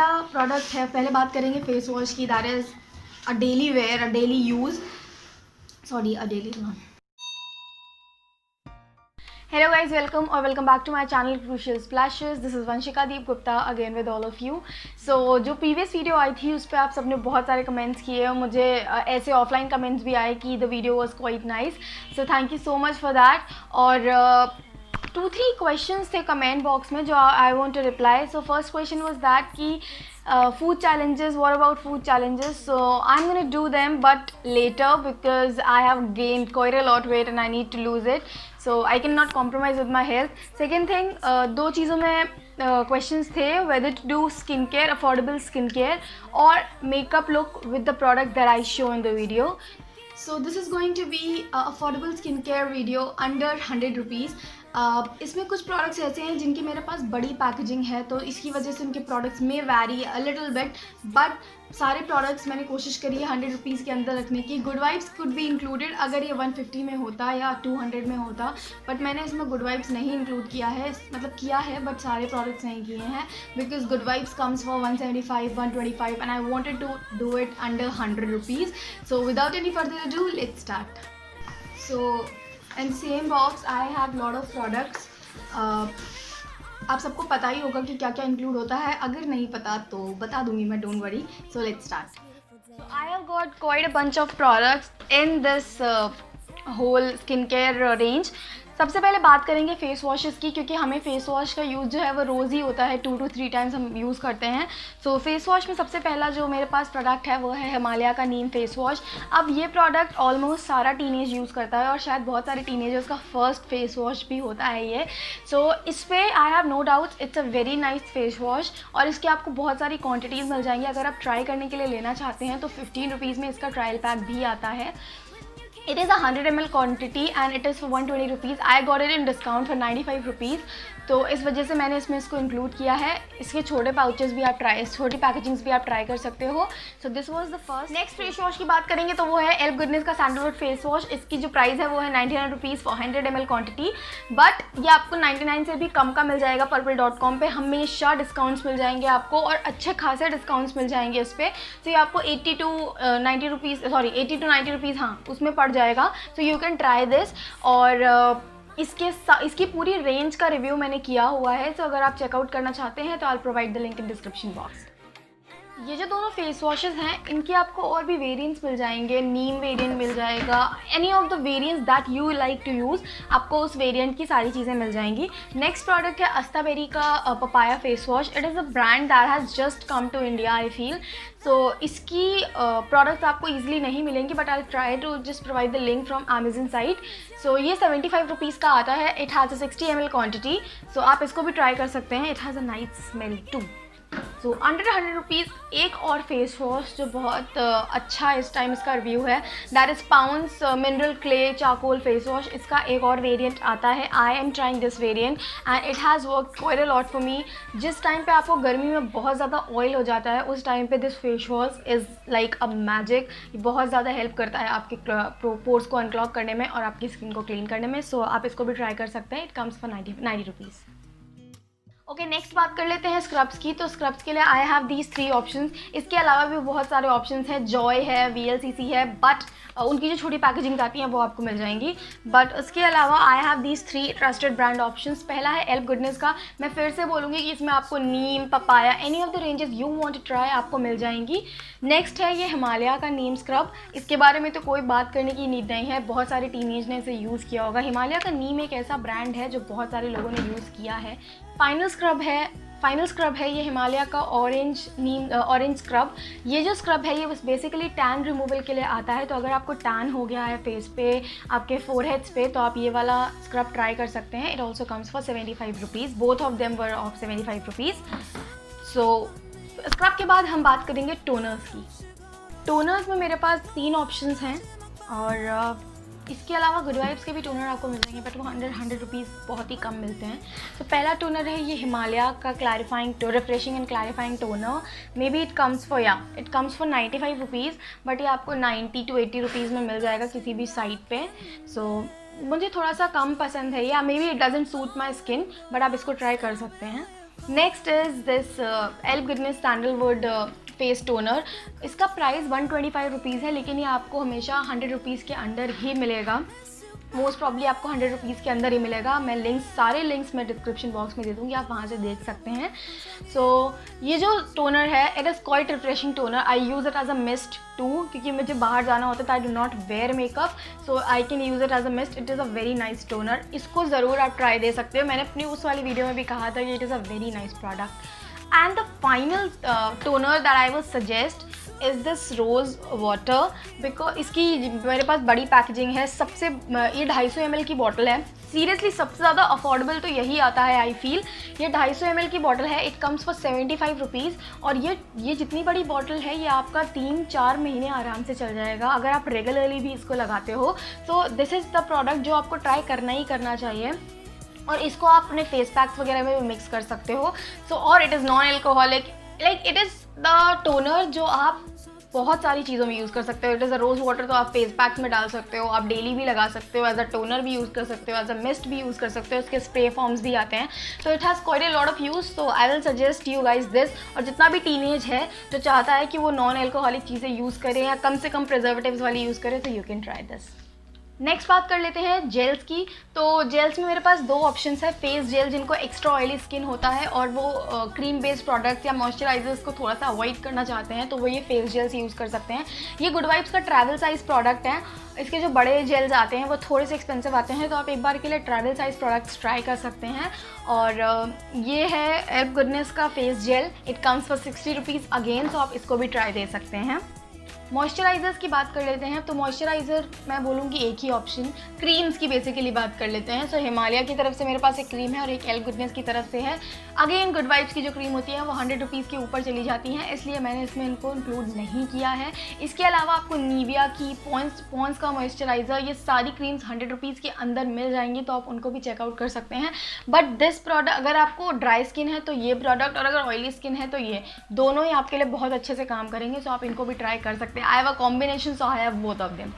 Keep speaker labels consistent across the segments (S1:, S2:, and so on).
S1: पहला प्रोडक्ट है, पहले बात करेंगे फेस वॉश की, that is a daily wear, a daily use, sorry a daily one. Hello guys, welcome back to my channel Crucial Splashes. This is Vanshika Deep Gupta again with all of you. So जो previous video आई थी उस पर आप सबने बहुत सारे comments किए और मुझे ऐसे ऑफलाइन कमेंट्स भी आए कि the video was quite nice. So thank you so much for that. और 2-3 questions थे कमेंट बॉक्स में जो I want to reply. So first question was that कि food challenges, what about food challenges? So I'm gonna do them but later because I have gained quite a lot weight and I need to lose it. So I cannot compromise with my health. Second thing, दो चीज़ों में questions थे, whether to do skincare, affordable skincare or makeup look with the product that I show in the video. So this is going to be a affordable skincare video under 100 rupees. इसमें कुछ products ऐसे हैं जिनकी मेरे पास बड़ी packaging है तो इसकी वजह से उनके प्रोडक्ट्स में very a little bit, but सारे प्रोडक्ट्स मैंने कोशिश करी है 100 रुपीज़ के अंदर रखने की. Good vibes could be included अगर ये 150 में होता या 200 में होता, बट मैंने इसमें गुड वाइब्स नहीं इंक्लूड किया है, मतलब किया है बट सारे प्रोडक्ट्स नहीं किए हैं because good vibes comes for 175, 125 and I wanted to do it under 100 rupees. So without any further ado let's start. So in same box I have lot of products. आप सबको पता ही होगा कि क्या क्या इंक्लूड होता है, अगर नहीं पता तो बता दूंगी मैं, don't worry. So let's start. So I have got quite a bunch of products in this whole skincare range. सबसे पहले बात करेंगे फेस वॉशेस की, क्योंकि हमें फेस वॉश का यूज़ जो है वो रोज़ ही होता है, 2 to 3 टाइम्स हम यूज़ करते हैं. सो फेस वॉश में सबसे पहला जो मेरे पास प्रोडक्ट है वो है हिमालय का नीम फेस वॉश. अब ये प्रोडक्ट ऑलमोस्ट सारा टीनेज यूज़ करता है और शायद बहुत सारे टीनेजर्स का फर्स्ट फेस वॉश भी होता है ये. सो इस पर I have no doubts it's a very nice face wash और इसकी आपको बहुत सारी क्वान्टिटीज़ मिल जाएंगी. अगर आप ट्राई करने के लिए लेना चाहते हैं तो 15 रुपीज़ में इसका ट्रायल पैक भी आता है. It is a 100 ml quantity and it is for 120 rupees. I got it in discount for 95 rupees. तो इस वजह से मैंने इसमें इसको इंक्लूड किया है. इसके छोटे पाउचेस भी आप छोटी पैकेजिंग्स भी आप ट्राई कर सकते हो. So this was the first. Next face wash की बात करेंगे तो वो है एल्फ गुडनेस का सैंडलवुड फेस वॉश. इसकी जो प्राइस है वो है 99 rupees for 100 ml quantity, but ये आपको 99 से भी कम का मिल जाएगा. purple.com पे हमेशा डिस्काउंट्स मिल जाएंगे आपको और अच्छे खासे डिस्काउंट्स मिल जाएंगे इस पर. तो ये आपको 80 to 90 रुपीज़ हाँ उसमें पड़ जाएगा. So you can try this. और इसकी पूरी रेंज का रिव्यू मैंने किया हुआ है, तो अगर आप चेकआउट करना चाहते हैं तो I will provide the link in description box. ये जो दोनों फेस वॉशेस हैं इनके आपको और भी वेरिएंट्स मिल जाएंगे. नीम वेरिएंट मिल जाएगा, any of the variants that you like to use, आपको उस वेरिएंट की सारी चीज़ें मिल जाएंगी. नेक्स्ट प्रोडक्ट है अस्ताबेरी का papaya face wash. It is a brand that has just come to India I feel. So इसकी प्रोडक्ट्स आपको ईजिली नहीं मिलेंगी, but I try to just provide the link from Amazon site. So ये 75 rupees का आता है. It has a 60 ml quantity. So आप इसको भी ट्राई कर सकते हैं. It has a nice smell too. So under 100 rupees एक और फेस वॉश जो बहुत अच्छा इस टाइम इसका रिव्यू है, that is pounds mineral clay charcoal face wash. इसका एक और वेरिएंट आता है. I am trying this variant and it has work quite a lot for me. जिस टाइम पे आपको गर्मी में बहुत ज़्यादा ऑयल हो जाता है उस टाइम पे this face wash is like a magic. बहुत ज़्यादा हेल्प करता है आपके पोर्स को अनक्लॉग करने में और आपकी स्किन को क्लीन करने में. सो आप इसको भी ट्राई कर सकते हैं. It comes for 90 rupees. Okay next बात कर लेते हैं स्क्रब्स की. तो स्क्रब्स के लिए आई हैव दीज 3 ऑप्शंस. इसके अलावा भी बहुत सारे ऑप्शंस हैं. जॉय है, VLCC है, बट उनकी जो छोटी पैकेजिंग आती हैं वो आपको मिल जाएंगी. बट उसके अलावा I have these 3 trusted brand options. पहला है एल्फ गुडनेस का. मैं फिर से बोलूँगी कि इसमें आपको neem, papaya, any of the ranges you want to try आपको मिल जाएंगी. नेक्स्ट है ये हिमालय का नीम स्क्रब. इसके बारे में तो कोई बात करने की नीड नहीं है, बहुत सारे टीनेज ने इसे यूज़ किया होगा. हिमालय का नीम एक ऐसा ब्रांड है जो बहुत सारे लोगों ने यूज़ किया है. फाइनल स्क्रब है ये हिमालय का ऑरेंज स्क्रब. ये जो स्क्रब है ये बस बेसिकली टैन रिमूवल के लिए आता है. तो अगर आपको टैन हो गया है फेस पे, आपके फोरहेड्स पे, तो आप ये वाला स्क्रब ट्राई कर सकते हैं. It also comes for 75 rupees. Both of them were of 75 rupees. So scrub के बाद हम बात करेंगे टोनर्स की. टोनर्स में मेरे पास 3 ऑप्शंस हैं और इसके अलावा गुड वाइब्स के भी टोनर आपको मिल जाएंगे, बट वो 100 रुपीज़ बहुत ही कम मिलते हैं. तो पहला टोनर है ये हिमालय का refreshing and clarifying toner. May be it comes for 95 rupees, but ये आपको 90 to 80 रुपीज़ में मिल जाएगा किसी भी साइट पे. सो मुझे थोड़ा सा कम पसंद है या may be it doesn't suit my skin, but आप इसको ट्राई कर सकते हैं. Next is this elf goodness sandalwood face toner. इसका प्राइस 125 रुपीज़ है, लेकिन ये आपको हमेशा 100 रुपीज़ के अंडर ही मिलेगा। मोस्ट प्रॉब्ली आपको 100 रुपीज़ के अंदर ही मिलेगा। मैं सारे लिंक्स मैं डिस्क्रिप्शन बॉक्स में दे दूँगी, आप वहाँ से देख सकते हैं। सो ये जो टोनर है, it is quite refreshing toner. I use it as a mist too, क्योंकि मुझे बाहर जाना होता था, I do not wear makeup, so I can use it as a mist. It is a very nice toner. इसको ज़रूर आप try दे सकते हो। मैंने अपनी उस वाली वीडियो में भी कहा था कि it is a very nice product. And the final toner that I would suggest is this rose water, because इसकी मेरे पास बड़ी पैकेजिंग है। सबसे ये 250 ml की बॉटल है। सीरियसली सबसे ज़्यादा अफोर्डेबल तो यही आता है, आई फील। ये 250 ml की बॉटल है, इट कम्स फॉर 75 रुपीज़। और ये जितनी बड़ी बॉटल है, ये आपका 3-4 महीने आराम से चल जाएगा अगर आप रेगुलरली भी इसको लगाते हो। तो दिस इज़ द प्रोडक्ट जो आपको ट्राई करना ही करना चाहिए। और इसको आप अपने फेस पैक्स वगैरह में भी मिक्स कर सकते हो। सो और it is non alcoholic, like it is the toner जो आप बहुत सारी चीज़ों में यूज़ कर सकते हो। It is a rose water, तो आप फेस पैक्स में डाल सकते हो, आप डेली भी लगा सकते हो, एज अ टोनर भी यूज़ कर सकते हो, एज अ मिस्ट भी यूज़ कर सकते हो। इसके स्प्रे फॉर्म्स भी आते हैं। तो it has quite a lot of use. तो I will suggest you guys this. और जितना भी टीनेज है जो चाहता है कि वो नॉन एल्कोहलिक चीज़ें यूज़ करें या कम से कम प्रिजर्वेटिव्स वाली यूज़ करें, तो you can try this. Next बात कर लेते हैं जेल्स की। तो जेल्स में मेरे पास 2 ऑप्शंस है। फेस जेल जिनको एक्स्ट्रा ऑयली स्किन होता है और वो क्रीम बेस्ड प्रोडक्ट्स या मॉइस्चराइजर्स को थोड़ा सा अवॉइड करना चाहते हैं, तो वो ये फेस जेल्स यूज़ कर सकते हैं। ये गुड वाइब्स का ट्रैवल साइज़ प्रोडक्ट है। इसके जो बड़े जेल्स आते हैं वो थोड़े से एक्सपेंसिव आते हैं, तो आप एक बार के लिए ट्रैवल साइज़ प्रोडक्ट्स ट्राई कर सकते हैं। और ये है एल्फ गुडनेस का face gel. It comes for 60 rupees again, तो आप इसको भी ट्राई दे सकते हैं। मॉइस्चराइज़र्स की बात कर लेते हैं। तो मॉइस्चराइज़र मैं बोलूँगी एक ही ऑप्शन। क्रीम्स की बेसिकली बात कर लेते हैं। सो हिमालय की तरफ से मेरे पास एक क्रीम है और एक एल्फ गुडनेस की तरफ से है। अगेन गुड वाइब्स की जो क्रीम होती है वो 100 रुपीज़ के ऊपर चली जाती हैं, इसलिए मैंने इसमें इनको इंक्लूड नहीं किया है। इसके अलावा आपको निविया की पॉन्स का मॉइस्चराइज़र, ये सारी क्रीम्स 100 रुपीज़ के अंदर मिल जाएंगी, तो आप उनको भी चेकआउट कर सकते हैं। बट दिस प्रोडक्ट, अगर आपको ड्राई स्किन है तो ये प्रोडक्ट, और अगर ऑयली स्किन है तो ये दोनों ही आपके लिए बहुत अच्छे से काम करेंगे, सो आप इनको भी ट्राई कर सकते हैं। I have a combination, so I have both of them.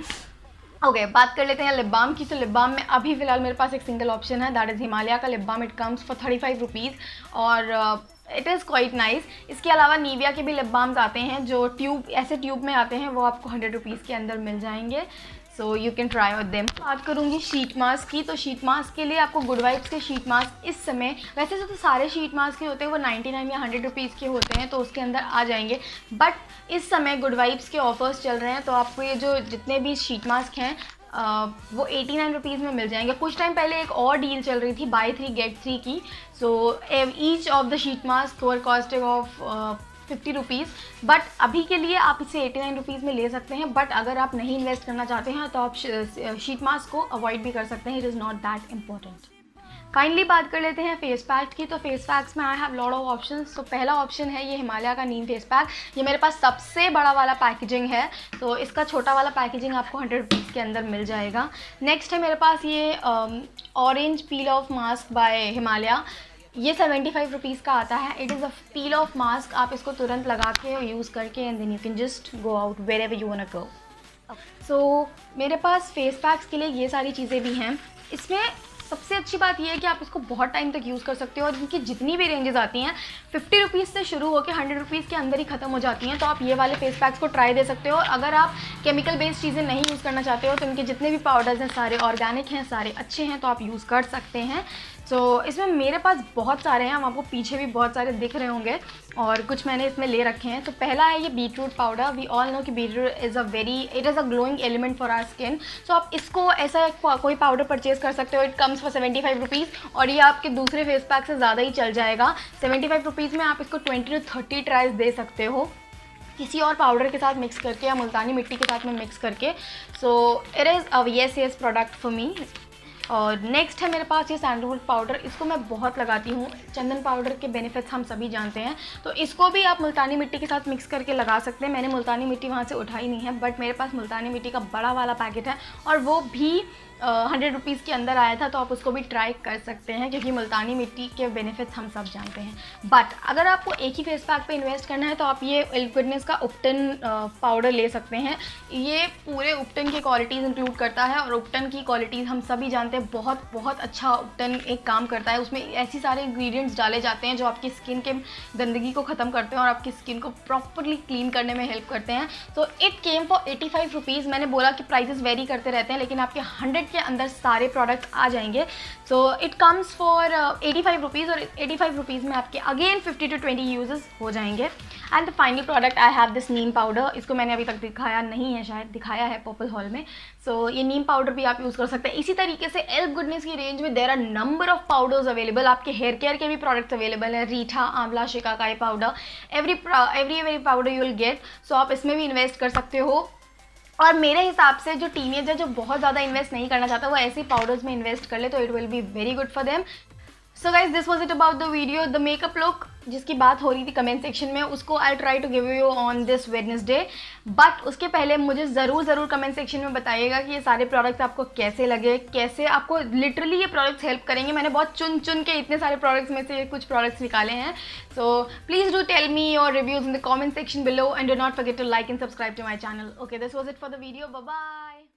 S1: Okay, बात कर लेते हैं लिप बाम की। तो लिप बाम में अभी फ़िलहाल मेरे पास एक सिंगल ऑप्शन है, दैट इज़ हिमालय का lip balm. It comes for 35 rupees और इट इज़ क्वाइट नाइस। इसके अलावा निविया के भी लिप बाम्स आते हैं जो ऐसे ट्यूब में आते हैं, वो आपको 100 रुपीज़ के अंदर मिल जाएंगे, so you can try with them. बात करूँगी शीट मास्क की। तो शीट मास्क के लिए आपको गुड वाइब्स के शीट मास्क इस समय, वैसे तो सारे शीट मास्क के होते हैं वो 99 या 100 रुपीज़ के होते हैं, तो उसके अंदर आ जाएंगे। बट इस समय गुड वाइब्स के ऑफर्स चल रहे हैं, तो आपको ये जो जितने भी शीट मास्क हैं वो 89 रुपीज़ में मिल जाएंगे। कुछ टाइम पहले एक और डील चल रही थी, बाय 3 गेट 3 की। So each of the sheet mask were costing of 50 rupees. But अभी के लिए आप इसे 89 रुपीज़ में ले सकते हैं। बट अगर आप नहीं इन्वेस्ट करना चाहते हैं तो आप शीट मास्क को अवॉइड भी कर सकते हैं। It is not that important. Kindly बात कर लेते हैं फेस पैक की। तो फेस पैक्स में I have lot of options. तो पहला ऑप्शन है ये हिमालय का नीम फेस पैक। ये मेरे पास सबसे बड़ा वाला पैकेजिंग है, तो इसका छोटा वाला पैकेजिंग आपको 100 रुपीज़ के अंदर मिल जाएगा। नेक्स्ट है मेरे पास ये orange peel off mask by Himalaya. ये 75 रुपीज़ का आता है। It is a peel off mask. आप इसको तुरंत लगा के यूज़ करके and then you can just go out wherever you want to go. So मेरे पास फेस पैक्स के लिए ये सारी चीज़ें भी हैं। इसमें सबसे अच्छी बात यह है कि आप इसको बहुत टाइम तक यूज़ कर सकते हो और इनकी जितनी भी रेंजेस आती हैं 50 रुपीज़ से शुरू होकर 100 रुपीज़ के अंदर ही ख़त्म हो जाती हैं। तो आप ये वाले फेस पैक्स को ट्राई दे सकते हो। अगर आप केमिकल बेस्ड चीज़ें नहीं यूज़ करना चाहते हो तो इनके जितने भी पाउडर्स हैं सारे ऑर्गेनिक हैं, सारे अच्छे हैं, तो आप यूज़ कर सकते हैं। सो इसमें मेरे पास बहुत सारे हैं, हम आपको पीछे भी बहुत सारे दिख रहे होंगे और कुछ मैंने इसमें ले रखे हैं। तो पहला है ये beetroot powder. We all know कि beetroot is a glowing element for our skin. So आप इसको ऐसा कोई पाउडर परचेज कर सकते हो। इट कम्स फॉर 75 रुपीज़ और ये आपके दूसरे फेस पैक से ज़्यादा ही चल जाएगा। 75 रुपीज़ में आप इसको 20 to 30 ट्राइज दे सकते हो किसी और पाउडर के साथ मिक्स करके या मुल्तानी मिट्टी के साथ में मिक्स करके। So it is a yes product for me. और नेक्स्ट है मेरे पास ये सैंडलवुड पाउडर। इसको मैं बहुत लगाती हूँ। चंदन पाउडर के बेनिफिट्स हम सभी जानते हैं, तो इसको भी आप मुल्तानी मिट्टी के साथ मिक्स करके लगा सकते हैं। मैंने मुल्तानी मिट्टी वहाँ से उठाई नहीं है, बट मेरे पास मुल्तानी मिट्टी का बड़ा वाला पैकेट है और वो भी 100 रुपीज़ के अंदर आया था, तो आप उसको भी ट्राई कर सकते हैं क्योंकि मुल्तानी मिट्टी के बेनिफिट्स हम सब जानते हैं। बट अगर आपको एक ही फेस पैक पे इन्वेस्ट करना है तो आप ये एल्फ गुडनेस का उपटन पाउडर ले सकते हैं। ये पूरे उपटन की क्वालिटीज़ इंक्लूड करता है और उपटन की क्वालिटीज़ हम सभी जानते जानते हैं बहुत बहुत अच्छा उपटन एक काम करता है। उसमें ऐसी सारे इंग्रेडिएंट्स डाले जाते हैं जो आपकी स्किन के गंदगी को ख़त्म करते हैं और आपकी स्किन को प्रॉपरली क्लीन करने में हेल्प करते हैं। So it came for 85 rupees. मैंने बोला कि प्राइसेस वेरी करते रहते हैं, लेकिन आपके 100 के अंदर सारे प्रोडक्ट आ जाएंगे। So it comes for 85 rupees और 85 रुपीज़ में आपके अगेन 50 to 20 यूजेस हो जाएंगे। And the final product I have this Neem powder. इसको मैंने अभी तक दिखाया नहीं है, शायद दिखाया है पर्पल हॉल में। सो ये नीम पाउडर भी आप यूज़ कर सकते हैं। इसी तरीके से एल्फ गुडनेस की रेंज में there are number of powders available. आपके हेयर केयर के भी प्रोडक्ट्स अवेलेबल है, reetha, amla, shikakai powder, every powder you will get. So आप इसमें भी इन्वेस्ट कर सकते हो। और मेरे हिसाब से जो टीनेजर जो बहुत ज़्यादा इन्वेस्ट नहीं करना चाहता वो ऐसे पाउडर्स में इन्वेस्ट कर ले तो it will be very good for them. So guys this was it about the video. The makeup look जिसकी बात हो रही थी कमेंट सेक्शन में, उसको I try to give you on this Wednesday. But उसके पहले मुझे ज़रूर कमेंट सेक्शन में बताइएगा कि ये सारे प्रोडक्ट्स आपको कैसे लगे, कैसे आपको लिटरली ये प्रोडक्ट्स हेल्प करेंगे। मैंने बहुत चुन के इतने सारे प्रोडक्ट्स में से कुछ प्रोडक्ट्स निकाले हैं। So please do tell me your reviews in the comment section below and do not forget to like and subscribe to my channel. Okay, this was it for the video. Bye bye.